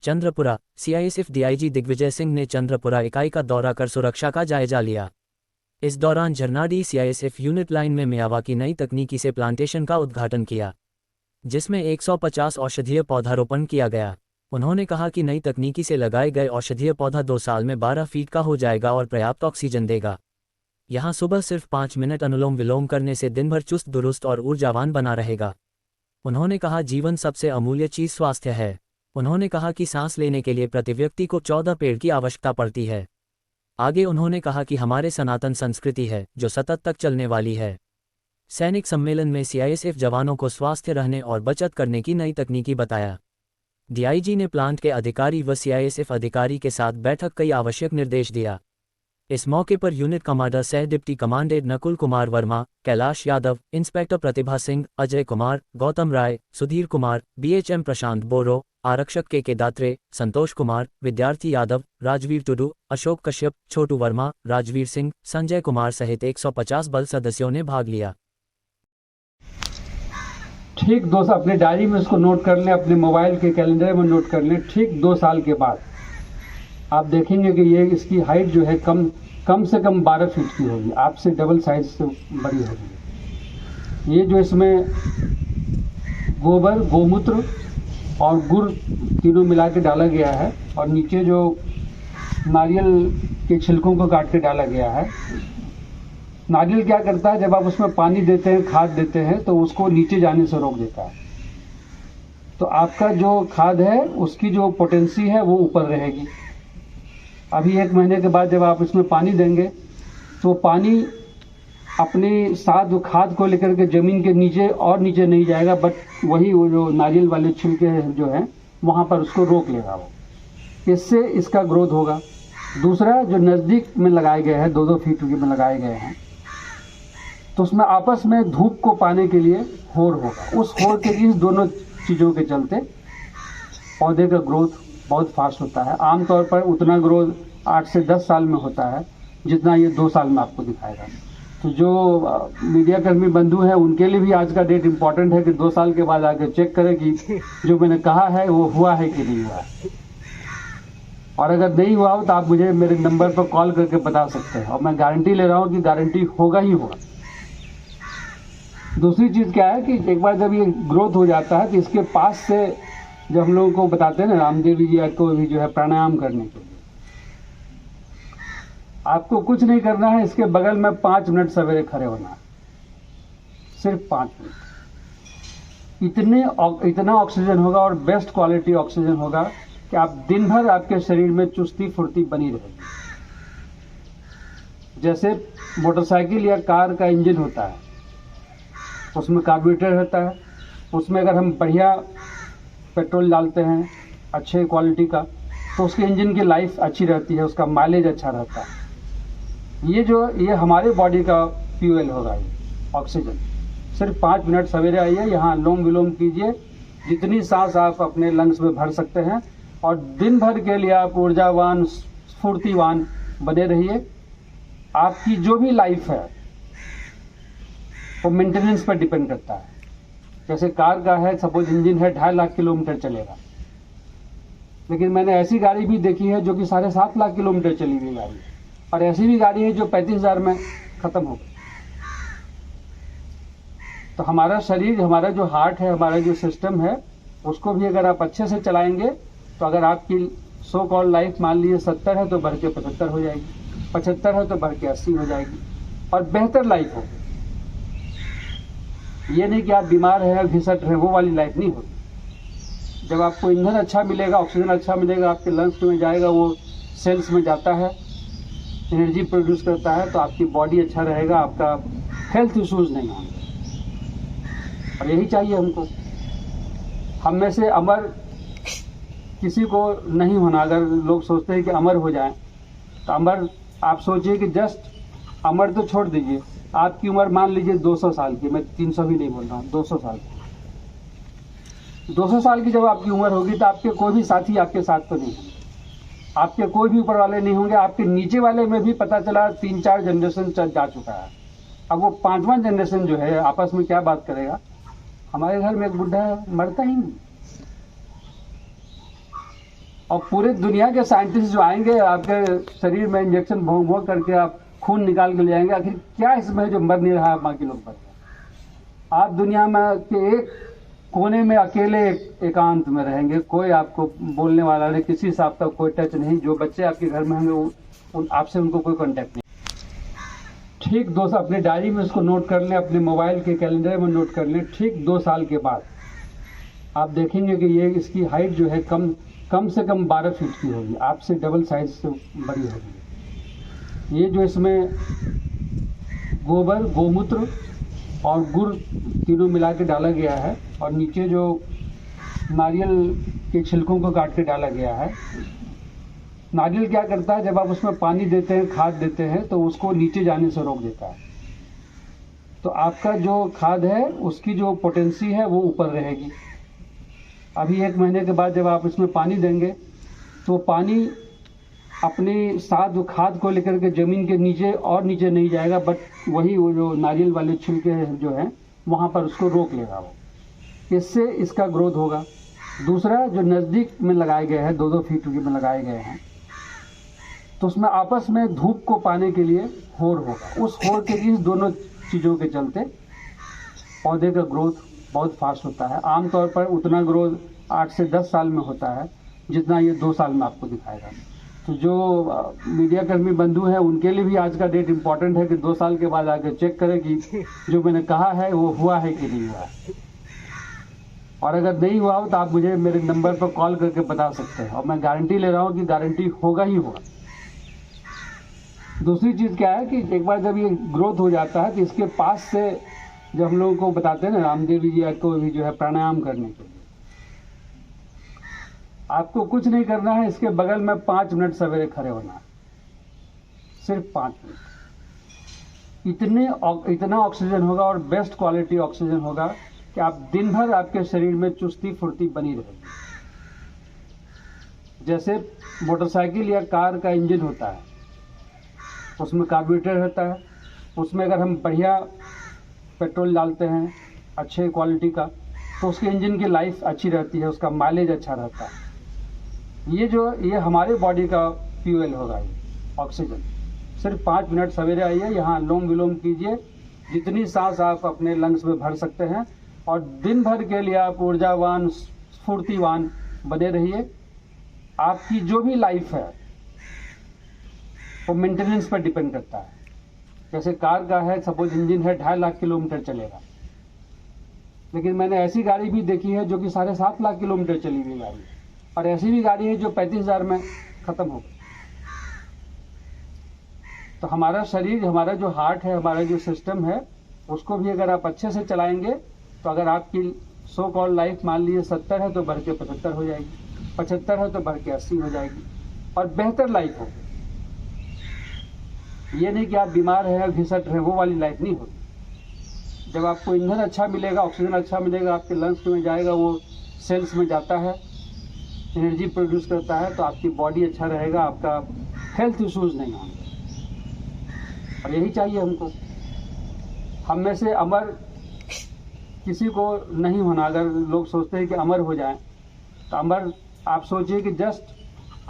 Chandrapura. CISF DIG Digvijay Singh ने चंद्रपुरा इकाई का दौरा कर सुरक्षा का जायजा लिया। इस दौरान झरनाडीह सीआईएसएफ यूनिट लाइन में मियावाकी नई तकनीकी से प्लांटेशन का उद्घाटन किया, जिसमें 150 औषधीय पौधारोपण किया गया। उन्होंने कहा कि नई तकनीकी से लगाए गए औषधीय पौधा 2 साल में 12 फीट का हो जाएगा और पर्याप्त ऑक्सीजन देगा। यहाँ सुबह सिर्फ 5 मिनट अनुलोम विलोम करने से दिन भर चुस्त दुरुस्त और ऊर्जावान बना रहेगा। उन्होंने कहा, जीवन सबसे अमूल्य चीज स्वास्थ्य है। उन्होंने कहा कि सांस लेने के लिए प्रति व्यक्ति को 14 पेड़ की आवश्यकता पड़ती है। आगे उन्होंने कहा कि हमारे सनातन संस्कृति है जो सतत तक चलने वाली है। सैनिक सम्मेलन में सीआईएसएफ जवानों को स्वस्थ रहने और बचत करने की नई तकनीकी बताया। डीआईजी ने प्लांट के अधिकारी व सीआईएसएफ अधिकारी के साथ बैठक कई आवश्यक निर्देश दिया। इस मौके पर यूनिट कमांडर सह deputy commandant Nakul Kumar Verma, Kailash Yadav, inspector Pratibha Singh, Ajay Kumar, Gautam Rai, Sudhir Kumar, BHM Prashant Boro, आरक्षक के दात्रे, संतोष कुमार, विद्यार्थी यादव, राजवीर टुडू, अशोक कश्यप, छोटू वर्मा, राजवीर सिंह, संजय कुमार सहित 150 बल सदस्यों ने भाग लिया। ठीक 2 साल अपने डायरी में उसको नोट कर लें, अपने मोबाइल के कैलेंडर में नोट कर लें। ठीक 2 साल के बाद आप देखेंगे कि ये इसकी हाइट जो है कम से कम 12 फीट की होगी, आपसे डबल साइज से बड़ी होगी। ये जो इसमें गोबर, गोमूत्र और गुड़ तीनों मिला के डाला गया है और नीचे जो नारियल के छिलकों को काट के डाला गया है। नारियल क्या करता है, जब आप उसमें पानी देते हैं, खाद देते हैं, तो उसको नीचे जाने से रोक देता है। तो आपका जो खाद है उसकी जो पोटेंसी है वो ऊपर रहेगी। अभी 1 महीने के बाद जब आप इसमें पानी देंगे तो पानी अपने साथ खाद को लेकर के जमीन के नीचे और नीचे नहीं जाएगा, बट वही वो जो नारियल वाले छिलके जो हैं वहाँ पर उसको रोक लेगा वो। इससे इसका ग्रोथ होगा। दूसरा, जो नज़दीक में लगाए गए हैं, 2-2 फीट में लगाए गए हैं, तो उसमें आपस में धूप को पाने के लिए होड़ होगा। उस होड़ के इस दोनों चीज़ों के चलते पौधे का ग्रोथ बहुत फास्ट होता है। आमतौर पर उतना ग्रोथ 8 से 10 साल में होता है जितना ये 2 साल में आपको दिखाएगा। तो जो मीडिया कर्मी बंधु हैं उनके लिए भी आज का डेट इम्पॉर्टेंट है कि 2 साल के बाद आकर चेक करें कि जो मैंने कहा है वो हुआ है कि नहीं हुआ है। और अगर नहीं हुआ हो तो आप मुझे मेरे नंबर पर कॉल करके बता सकते हैं और मैं गारंटी ले रहा हूँ कि गारंटी होगा ही होगा। दूसरी चीज़ क्या है कि एक बार जब ये ग्रोथ हो जाता है तो इसके पास से जब हम लोगों को बताते हैं ना, रामदेव जी को भी जो है प्राणायाम करने के लिए, आपको कुछ नहीं करना है। इसके बगल में 5 मिनट सवेरे खड़े होना है, सिर्फ 5 मिनट। इतना ऑक्सीजन होगा और बेस्ट क्वालिटी ऑक्सीजन होगा कि आप दिन भर आपके शरीर में चुस्ती फुर्ती बनी रहेगी। जैसे मोटरसाइकिल या कार का इंजन होता है, उसमें कार्बोरेटर होता है, उसमें अगर हम बढ़िया पेट्रोल डालते हैं अच्छे क्वालिटी का तो उसके इंजन की लाइफ अच्छी रहती है, उसका माइलेज अच्छा रहता है। ये हमारे बॉडी का फ्यूल होगा, ये ऑक्सीजन। सिर्फ 5 मिनट सवेरे आइए, यहाँ अनुलोम विलोम कीजिए, जितनी सांस आप अपने लंग्स में भर सकते हैं, और दिन भर के लिए आप ऊर्जावान स्फूर्तिवान बने रहिए। आपकी जो भी लाइफ है वो मेंटेनेंस पर डिपेंड करता है। जैसे कार का है, सपोज इंजन है 2.5 लाख किलोमीटर चलेगा, लेकिन मैंने ऐसी गाड़ी भी देखी है जो कि 7.5 लाख किलोमीटर चली हुई गाड़ी है, और ऐसी भी गाड़ी है जो 35,000 में खत्म हो गई। तो हमारा शरीर, हमारा जो हार्ट है, हमारा जो सिस्टम है, उसको भी अगर आप अच्छे से चलाएंगे तो अगर आपकी सो कॉल्ड लाइफ मान लीजिए 70 है तो बढ़ के 75 हो जाएगी, 75 है तो बढ़ के 80 हो जाएगी, और बेहतर लाइफ होगी। ये नहीं कि आप बीमार हैं, घिसट रहे, वो वाली लाइफ नहीं होगी। जब आपको ईंधन अच्छा मिलेगा, ऑक्सीजन अच्छा मिलेगा, आपके लंग्स में जाएगा, वो सेल्स में जाता है, एनर्जी प्रोड्यूस करता है, तो आपकी बॉडी अच्छा रहेगा, आपका हेल्थ इश्यूज नहीं होंगे। और यही चाहिए हमको। हम में से अमर किसी को नहीं होना। अगर लोग सोचते हैं कि अमर हो जाएं, तो अमर, आप सोचिए कि जस्ट अमर तो छोड़ दीजिए, आपकी उम्र मान लीजिए 200 साल की, मैं 300 भी नहीं बोल रहा हूँ, 200 साल की। 200 साल की जब आपकी उम्र होगी तो आपके कोई भी साथी आपके साथ तो नहीं होंगे, आपके कोई भी ऊपर वाले नहीं होंगे। आपके नीचे वाले में भी पता चला 3-4 जनरेशन जा चुका है। अब वो 5वां जनरेशन जो है आपस में क्या बात करेगा। हमारे घर में एक बुढ़ा है, मरता ही नहीं। और पूरे दुनिया के साइंटिस्ट जो आएंगे आपके शरीर में इंजेक्शन भोंक भोंक करके आप खून निकाल के ले आएंगे, आखिर क्या इसमें जो मर नहीं रहा है बाकी लोग मर रहे हैं। आप दुनिया में के एक कोने में अकेले एकांत में रहेंगे, कोई आपको बोलने वाला नहीं, किसी से आपका कोई टच नहीं। जो बच्चे आपके घर में होंगे आपसे उनको कोई कांटेक्ट नहीं। ठीक दोस्त अपने डायरी में उसको नोट कर लें, अपने मोबाइल के कैलेंडर में नोट कर लें। ठीक 2 साल के बाद आप देखेंगे कि ये इसकी हाइट जो है कम से कम 12 फीट की होगी, आपसे डबल साइज से बड़ी होगी। ये जो इसमें गोबर, गोमूत्र और गुड़ तीनों मिला के डाला गया है, और नीचे जो नारियल के छिलकों को काट के डाला गया है। नारियल क्या करता है, जब आप उसमें पानी देते हैं, खाद देते हैं, तो उसको नीचे जाने से रोक देता है। तो आपका जो खाद है उसकी जो पोटेंसी है वो ऊपर रहेगी। अभी 1 महीने के बाद जब आप इसमें पानी देंगे तो पानी अपने साथ वो खाद को लेकर के ज़मीन के नीचे और नीचे नहीं जाएगा, बट वही वो जो नारियल वाले छिलके जो हैं वहाँ पर उसको रोक लेगा वो। इससे इसका ग्रोथ होगा। दूसरा जो नज़दीक में लगाए गए हैं, 2-2 फीट में लगाए गए हैं, तो उसमें आपस में धूप को पाने के लिए होड़ होगा। उस होड़ के इस दोनों चीज़ों के चलते पौधे का ग्रोथ बहुत फास्ट होता है। आमतौर पर उतना ग्रोथ 8 से 10 साल में होता है जितना ये 2 साल में आपको दिखाएगा। तो जो मीडिया कर्मी बंधु हैं उनके लिए भी आज का डेट इम्पॉर्टेंट है कि 2 साल के बाद आकर चेक करें कि जो मैंने कहा है वो हुआ है कि नहीं हुआ है। और अगर नहीं हुआ हो तो आप मुझे मेरे नंबर पर कॉल करके बता सकते हैं, और मैं गारंटी ले रहा हूँ कि गारंटी होगा ही होगा। दूसरी चीज़ क्या है कि एक बार जब ये ग्रोथ हो जाता है तो इसके पास से जब हम लोगों को बताते हैं ना, रामदेव जी को भी जो है प्राणायाम करने के लिए, आपको कुछ नहीं करना है, इसके बगल में 5 मिनट सवेरे खड़े होना है, सिर्फ 5 मिनट। इतना ऑक्सीजन होगा और बेस्ट क्वालिटी ऑक्सीजन होगा कि आप दिन भर आपके शरीर में चुस्ती फुर्ती बनी रहेगी। जैसे मोटरसाइकिल या कार का इंजन होता है, उसमें कार्बोरेटर रहता है, उसमें अगर हम बढ़िया पेट्रोल डालते हैं अच्छे क्वालिटी का तो उसके इंजन की लाइफ अच्छी रहती है, उसका माइलेज अच्छा रहता है। ये हमारे बॉडी का फ्यूल होगा, ये ऑक्सीजन। सिर्फ 5 मिनट सवेरे आइए, यहाँ अनुलोम विलोम कीजिए, जितनी सांस आप अपने लंग्स में भर सकते हैं, और दिन भर के लिए आप ऊर्जावान स्फूर्तिवान बने रहिए। आपकी जो भी लाइफ है वो मेंटेनेंस पर डिपेंड करता है। जैसे कार का है, सपोज इंजन है 2.5 लाख किलोमीटर चलेगा, लेकिन मैंने ऐसी गाड़ी भी देखी है जो कि 7.5 लाख किलोमीटर चली हुई गाड़ी, और ऐसी भी गाड़ी है जो 35,000 में ख़त्म हो गई। तो हमारा शरीर, हमारा जो हार्ट है, हमारा जो सिस्टम है, उसको भी अगर आप अच्छे से चलाएंगे तो अगर आपकी सो कॉल्ड लाइफ मान लीजिए 70 है तो बढ़ के 75 हो जाएगी, 75 है तो बढ़ के 80 हो जाएगी, और बेहतर लाइफ होगी। ये नहीं कि आप बीमार हैं, घिसट रहे, वो वाली लाइफ नहीं होगी। जब आपको ईंधन अच्छा मिलेगा, ऑक्सीजन अच्छा मिलेगा, आपके लंग्स में जाएगा, वो सेल्स में जाता है, एनर्जी प्रोड्यूस करता है, तो आपकी बॉडी अच्छा रहेगा, आपका हेल्थ इश्यूज नहीं होंगे। और यही चाहिए हमको। हम में से अमर किसी को नहीं होना। अगर लोग सोचते हैं कि अमर हो जाएं, तो अमर आप सोचिए कि जस्ट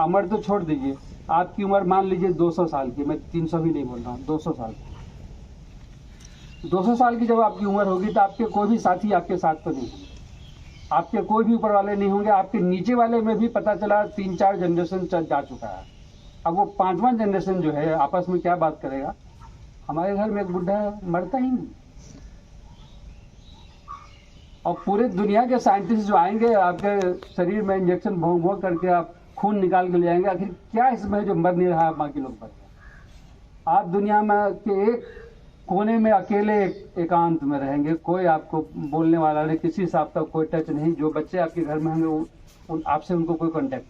अमर तो छोड़ दीजिए, आपकी उम्र मान लीजिए 200 साल की, मैं 300 भी नहीं बोल रहा हूँ, 200 साल की। 200 साल की जब आपकी उम्र होगी तो आपके कोई भी साथी आपके साथ तो नहीं होंगे, आपके कोई भी ऊपर वाले नहीं होंगे। आपके नीचे वाले में भी पता चला 3-4 जनरेशन जा चुका है। अब वो 5वां जनरेशन जो है आपस में क्या बात करेगा। हमारे घर में एक बुढ़ा है, मरता ही नहीं। और पूरे दुनिया के साइंटिस्ट जो आएंगे आपके शरीर में इंजेक्शन भोंक भोंक करके आप खून निकाल के ले आएंगे, आखिर क्या इसमें जो मर नहीं रहा है बाकी लोग मर रहे हैं। आप दुनिया में के एक कोने में अकेले एकांत में रहेंगे, कोई आपको बोलने वाला नहीं, किसी से आपका कोई टच नहीं। जो बच्चे आपके घर में होंगे आपसे उनको कोई कांटेक्ट नहीं।